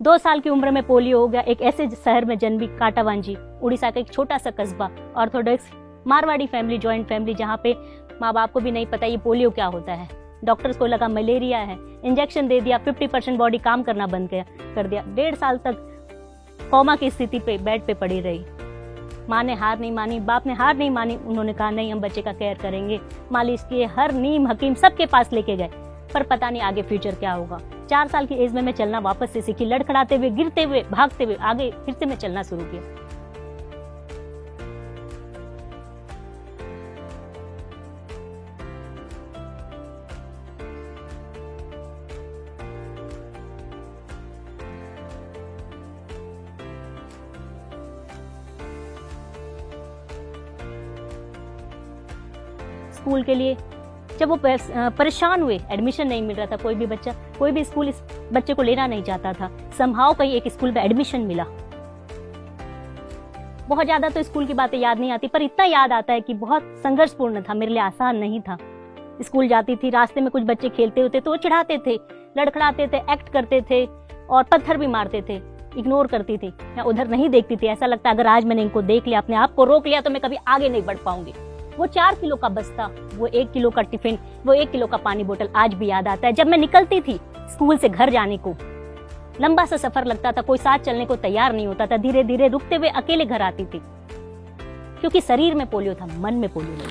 2 साल की उम्र में पोलियो हो गया। एक ऐसे शहर में जन्मी, काटावांजी, उड़ीसा का एक छोटा सा कस्बा, Orthodox Marwari family, joint family, जहाँ पे माँ बाप को भी नहीं पता ये पोलियो क्या होता है। डॉक्टर्स को लगा मलेरिया है, इंजेक्शन दे दिया, 50% बॉडी काम करना बंद कर दिया। 1.5 साल तक कोमा की स्थिति पे बेड पे पड़ी रही। माँ ने हार नहीं मानी, बाप ने हार नहीं मानी। उन्होंने कहा नहीं, हम बच्चे का केयर करेंगे, मालिश किए, हर नीम हकीम सबके पास लेके गए, पर पता नहीं आगे फ्यूचर क्या होगा। 4 साल की एज में मैं चलना वापस से सीखी, लड़खड़ाते हुए, गिरते हुए, भागते हुए आगे फिर से मैं चलना शुरू किया। स्कूल के लिए जब वो परेशान हुए, एडमिशन नहीं मिल रहा था, कोई भी स्कूल इस बच्चे को लेना नहीं चाहता था। समहाउ कहीं एक स्कूल में एडमिशन मिला। बहुत ज्यादा तो स्कूल की बातें याद नहीं आती, पर इतना याद आता है कि बहुत संघर्षपूर्ण था, मेरे लिए आसान नहीं था। स्कूल जाती थी, रास्ते में कुछ बच्चे खेलते होते तो वो चिढ़ाते थे, लड़खड़ाते थे, एक्ट करते थे और पत्थर भी मारते थे। इग्नोर करती थी, मैं उधर नहीं देखती थी। ऐसा लगता अगर आज मैंने इनको देख लिया, अपने आप को रोक लिया, तो मैं कभी आगे नहीं बढ़ पाऊंगी। वो 4 किलो का बस्ता, वो 1 किलो का टिफिन, वो 1 किलो का पानी बोतल आज भी याद आता है। जब मैं निकलती थी स्कूल से घर जाने को, लंबा सा सफर लगता था, कोई साथ चलने को तैयार नहीं होता था, धीरे धीरे रुकते हुए अकेले घर आती थी, क्योंकि शरीर में पोलियो था, मन में पोलियो नहीं।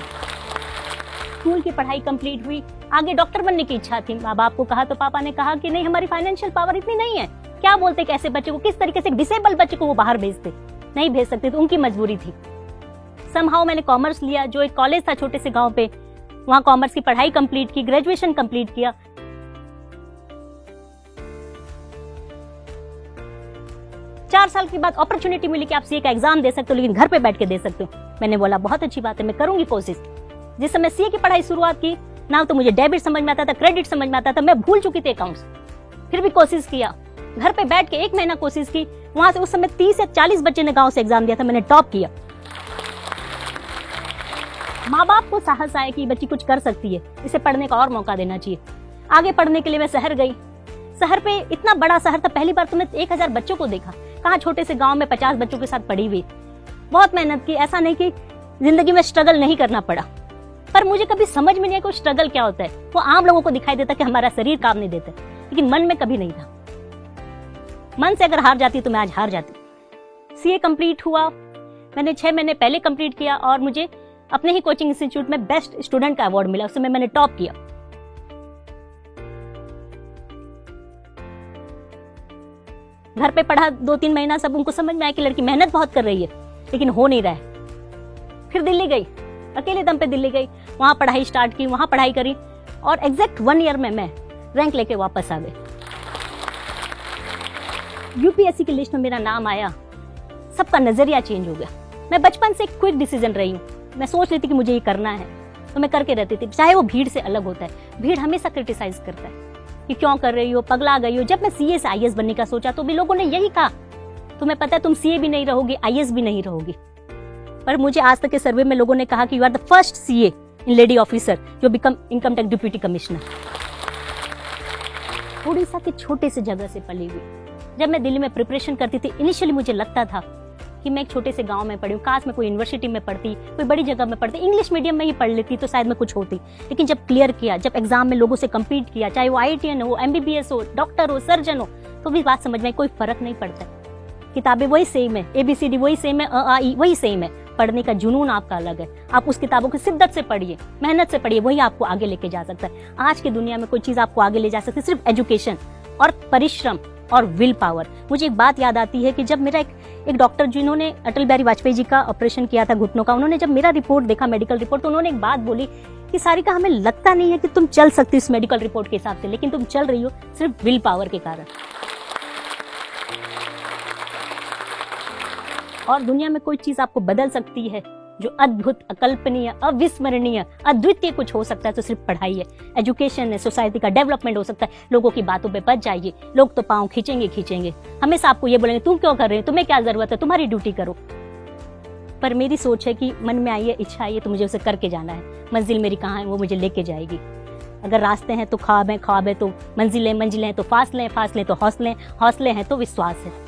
स्कूल की पढ़ाई कंप्लीट हुई, आगे डॉक्टर बनने की इच्छा थी। माँ बाप को कहा तो पापा ने कहा कि नहीं, हमारी फाइनेंशियल पावर इतनी नहीं है। क्या बोलते कैसे बच्चे को, किस तरीके से डिसेबल बच्चे को वो बाहर भेजते, नहीं भेज सकते, तो उनकी मजबूरी थी। समहाउ मैंने कॉमर्स लिया, जो एक कॉलेज था छोटे से गांव पे, वहां कॉमर्स की पढ़ाई कंप्लीट की, ग्रेजुएशन कंप्लीट किया। चार साल के बाद अपॉर्चुनिटी मिली कि आप सीए का एग्जाम दे सकते हो, लेकिन घर पे बैठ के दे सकते हो। मैंने बोला बहुत अच्छी बात है, मैं करूंगी कोशिश। जिस समय सीए की पढ़ाई शुरुआत की ना, तो मुझे डेबिट समझ में आता था, क्रेडिट समझ में आता था, मैं भूल चुकी थी अकाउंट्स। फिर भी कोशिश किया, घर पे बैठ के 1 महीना कोशिश की। वहां से उस समय 30 या 40 बच्चे ने गांव से एग्जाम दिया था, मैंने टॉप किया। माँ बाप को साहस आया कि बच्ची कुछ कर सकती है, इसे पढ़ने का और मौका देना चाहिए। आगे पढ़ने के लिए मैं शहर गई। शहर पे इतना बड़ा शहर था, पहली बार तो मैं 1000 बच्चों को देखा। कहाँ छोटे से गांव में 50 बच्चों के साथ पढ़ी हुई। बहुत मेहनत की, ऐसा नहीं कि जिंदगी में स्ट्रगल नहीं करना पड़ा, पर मुझे कभी समझ में नहीं आया कि स्ट्रगल क्या होता है। वो आम लोगों को दिखाई देता कि हमारा शरीर काम नहीं देता, लेकिन मन में कभी नहीं था। मन से अगर हार जाती तो मैं आज हार जाती। सीए कंप्लीट हुआ, मैंने 6 महीने पहले कंप्लीट किया और मुझे अपने ही कोचिंग इंस्टीट्यूट में बेस्ट स्टूडेंट का अवार्ड मिला। उस समय मैंने टॉप किया। घर पे पढ़ा 2-3 महीना, सब उनको समझ में आया कि लड़की मेहनत बहुत कर रही है, लेकिन हो नहीं रहा है। फिर दिल्ली गई, अकेले दम पे दिल्ली गई, वहां पढ़ाई स्टार्ट की, वहां पढ़ाई करी और एग्जैक्ट 1 ईयर में मैं रैंक लेके वापस आ गई। यूपीएससी की लिस्ट में मेरा नाम आया, सबका नजरिया चेंज हो गया। मैं बचपन से क्विक डिसीजन रही हूँ, मैं सोच लेती कि मुझे ये करना है तो मैं करके रहती थी, चाहे वो भीड़ से अलग होता है। भीड़ हमेशा क्रिटिसाइज करता है कि क्यों कर रही हो, पगला गई हो। जब मैं सीए से आईएएस बनने का सोचा तो भी लोगों ने यही कहा, तुम्हें पता है तुम सीए भी नहीं रहोगी, आईएएस भी नहीं रहोगी। पर मुझे आज तक के सर्वे में लोगों ने कहा कि you are the first CA in lady officer जो become income tax deputy commissioner. Orissa के छोटे से जगह से पली हुई। जब मैं दिल्ली में प्रिपरेशन करती थी, इनिशियली मुझे लगता था कि मैं एक छोटे से गांव में पढ़ी हूँ, काश मैं कोई यूनिवर्सिटी में पढ़ती, कोई बड़ी जगह में पढ़ती, इंग्लिश मीडियम में ही पढ़ लेती तो शायद मैं कुछ होती। लेकिन जब क्लियर किया, जब एग्जाम में लोगों से कम्पीट किया, चाहे वो आईआईटीएन हो, एमबीबीएस हो, डॉक्टर हो, सर्जन हो, तो भी बात समझ में कोई फर्क नहीं पड़ता। किताबें वही सेम है, एबीसीडी वही सेम है, अ आ ई वही सेम है। पढ़ने का जुनून आपका अलग है। आप उस किताबों की शिद्दत से पढ़िए, मेहनत से पढ़िए, वही आपको आगे लेके जा सकता है। आज की दुनिया में कोई चीज आपको आगे ले जा सकती है सिर्फ एजुकेशन और परिश्रम और विल पावर। मुझे एक बात याद आती है कि जब मेरा एक डॉक्टर जिन्होंने अटल बिहारी वाजपेयी जी का ऑपरेशन किया था घुटनों का, उन्होंने जब मेरा रिपोर्ट देखा, मेडिकल रिपोर्ट, तो उन्होंने एक बात बोली कि सारिका, हमें लगता नहीं है कि तुम चल सकती इस मेडिकल रिपोर्ट के हिसाब से, लेकिन तुम चल रही हो सिर्फ विल पावर के कारण। और दुनिया में कोई चीज आपको बदल सकती है जो अद्भुत, अकल्पनीय, अविस्मरणीय, अद्वितीय कुछ हो सकता है तो सिर्फ पढ़ाई है, एजुकेशन है, सोसाइटी का डेवलपमेंट हो सकता है। लोगों की बातों पे बच जाइए, लोग तो पांव खींचेंगे, हमेशा आपको ये बोलेंगे तुम क्यों कर रहे हो, तुम्हें क्या जरूरत है, तुम्हारी ड्यूटी करो। पर मेरी सोच है कि मन में आई है, इच्छा आई है तो मुझे उसे करके जाना है। मंजिल मेरी कहाँ है, वो मुझे लेके जाएगी। अगर रास्ते हैं तो ख्वाब है, ख्वाब है तो मंजिलें, मंजिलें हैं तो फासले हैं, फासले तो हौसले, हौसले हैं तो विश्वास है।